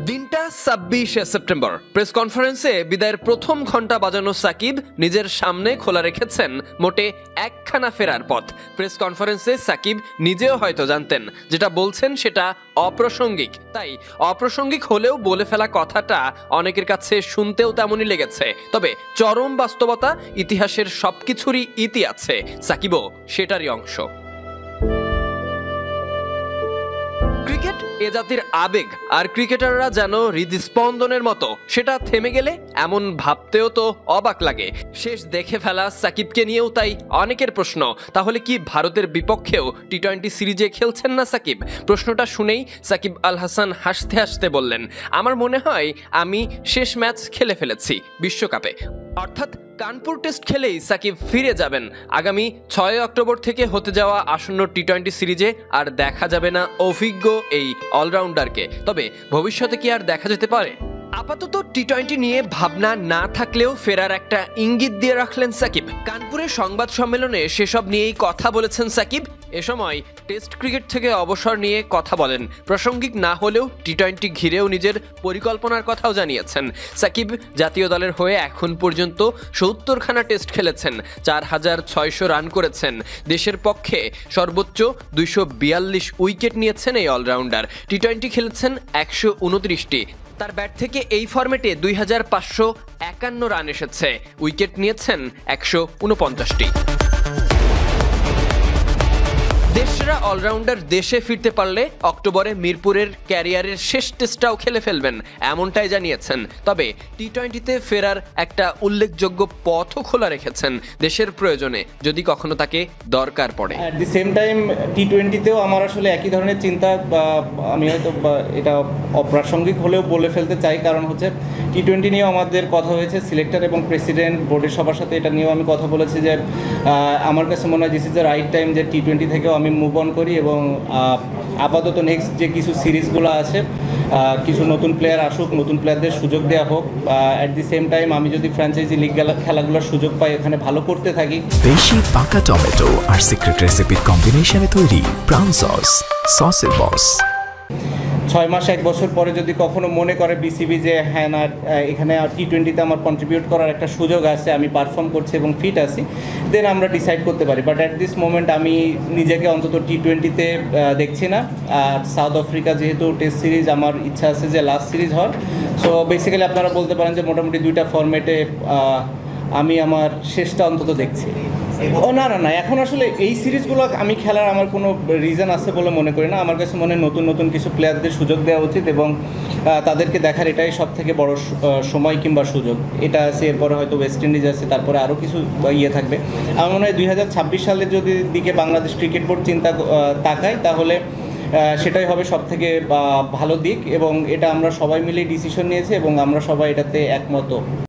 দিনটা ২৬শে September. Press কনফারেন্সে বিদায়ের প্রথম ঘন্টা বাজানো সাকিব নিজের সামনে খোলা রেখেছেন মোটে একখানা ফেরার পথ। প্রেস কনফারেন্সে সাকিব নিজেও হয়তো জানতেন যেটা বলছেন সেটা অপ্রাসঙ্গিক, তাই অপ্রাসঙ্গিক হলেও বলে ফেলা কথাটা অনেকের কাছে শুনতেও তেমনই লেগেছে। তবে চরম বাস্তবতা, ইতিহাসের সবকিছুরই ইতি আছে, সাকিবও সেটারই অংশ। ক্রিকেট এ জাতির আবেগ, আর ক্রিকেটাররা যেন হৃদস্পন্দনের মতো, সেটা থেমে গেলে এমন ভাবতেও তো অবাক লাগে। শেষ দেখে ফেলা সাকিবকে নিয়েও তাই অনেকের প্রশ্ন, তাহলে কি ভারতের বিপক্ষেও টি-20 সিরিজে খেলছেন না সাকিব? প্রশ্নটা শুনেই সাকিব আল হাসান হাসতে হাসতে বললেন, আমার মনে হয় আমি শেষ ম্যাচ খেলে ফেলেছি বিশ্বকাপে। অর্থাৎ কানপুর টেস্ট খেলেই সাকিব ফিরে যাবেন। আগামী ৬ অক্টোবর থেকে হতে যাওয়া আসন্ন টি-20 সিরিজে আর দেখা যাবে না অভিজ্ঞ এই অলরাউন্ডারকে। তবে ভবিষ্যতে কি আর দেখা যেতে পারে? আপাতত টি-20 নিয়ে ভাবনা না থাকলেও ফেরার একটা ইঙ্গিত দিয়ে রাখলেন সাকিব। কানপুরের সংবাদ সম্মেলনে সেসব নিয়েই কথা বলেছেন সাকিব। এ সময় টেস্ট ক্রিকেট থেকে অবসর নিয়ে কথা বলেন। প্রাসঙ্গিক না হলেও টি-20 ঘিরেও নিজের পরিকল্পনার কথাও জানিয়েছেন। সাকিব জাতীয় দলের হয়ে এখন পর্যন্ত ৭০খানা টেস্ট খেলেছেন, ৪,৬০০ রান করেছেন। দেশের পক্ষে সর্বোচ্চ ২৪২ উইকেট নিয়েছেন এই অলরাউন্ডার। টি-20 খেলেছেন ১২৯টি। তার ব্যাট থেকে এই ফরম্যাটে ২,৫৫১ রান এসেছে, উইকেট নিয়েছেন ১৪৯টি। দেশরা অলরাউন্ডার দেশে ফিরতে পারলে অক্টোবরে মিরপুরের ক্যারিয়ারের শেষ টেস্টটাও খেলে ফেলবেন, এমনটাই জানিয়েছেন। তবে টি-20তে ফেরার একটা উল্লেখযোগ্য পথও খোলা রেখেছেন দেশের প্রয়োজনে, যদি কখনো তাকে দরকার পড়ে। অ্যাট দি সেম টাইম টি-20তেও আমার আসলে একই ধরনের চিন্তা, আমি হয়তো এটা অপ্রাসঙ্গিক হলেও বলে ফেলতে চাই, কারণ হচ্ছে টি-20 নিয়েও আমাদের কথা হয়েছে। সিলেক্টর এবং প্রেসিডেন্ট বোর্ডের সবার সাথে এটা নিয়েও আমি কথা বলেছি যে আমার কাছে মনে হয় this is the right time যে টি-20 থেকেও আমি মুভ অন করি এবং আপাতত নেক্সট যে কিছু সিরিজগুলো আছে, কিছু নতুন প্লেয়ার আসুক, নতুন প্লেয়ারদের সুযোগ দেওয়া হোক। অ্যাট দি সেম টাইম আমি যদি ফ্র্যাঞ্চাইজি লিগ খেলাগুলোর সুযোগ পাই, এখানে ভালো করতে থাকি। দেশি পাকা টমেটো আর সিক্রেট রেসিপির কম্বিনেশনে তৈরি প্রাউন সস, সসের বস। ৬ মাস ১ বছর পরে যদি কখনো মনে করে বিসিবি যে হ্যাঁ না, এখানে টি-20তে আমার কন্ট্রিবিউট করার একটা সুযোগ আছে, আমি পারফর্ম করছি এবং ফিট আছি, দেন আমরা ডিসাইড করতে পারি। বাট অ্যাট দিস মোমেন্ট আমি নিজেকে অন্তত টি-20তে দেখছি না। আর সাউথ আফ্রিকা যেহেতু টেস্ট সিরিজ, আমার ইচ্ছা আছে যে লাস্ট সিরিজ হওয়ার। সো বেসিক্যালি আপনারা বলতে পারেন যে মোটামুটি 2টা ফরম্যাটে আমি আমার শেষটা অন্তত দেখছি। না, এখন আসলে এই সিরিজগুলো আমি খেলার আমার কোনো রিজন আছে বলে মনে করি না। আমার কাছে মনে হয় নতুন নতুন কিছু প্লেয়ারদের সুযোগ দেওয়া উচিত এবং তাদেরকে দেখার এটাই সব থেকে বড় সময় কিংবা সুযোগ। এটা আছে, এরপরে হয়তো ওয়েস্ট ইন্ডিজ আছে, তারপরে আরও কিছু ইয়ে থাকবে। আমার মনে হয় ২০২৬ সালের যদি দিকে বাংলাদেশ ক্রিকেট বোর্ড চিন্তা তাকায়, তাহলে সেটাই হবে সব থেকে ভালো দিক এবং এটা আমরা সবাই মিলে ডিসিশন নিয়েছি এবং আমরা সবাই এটাতে একমত।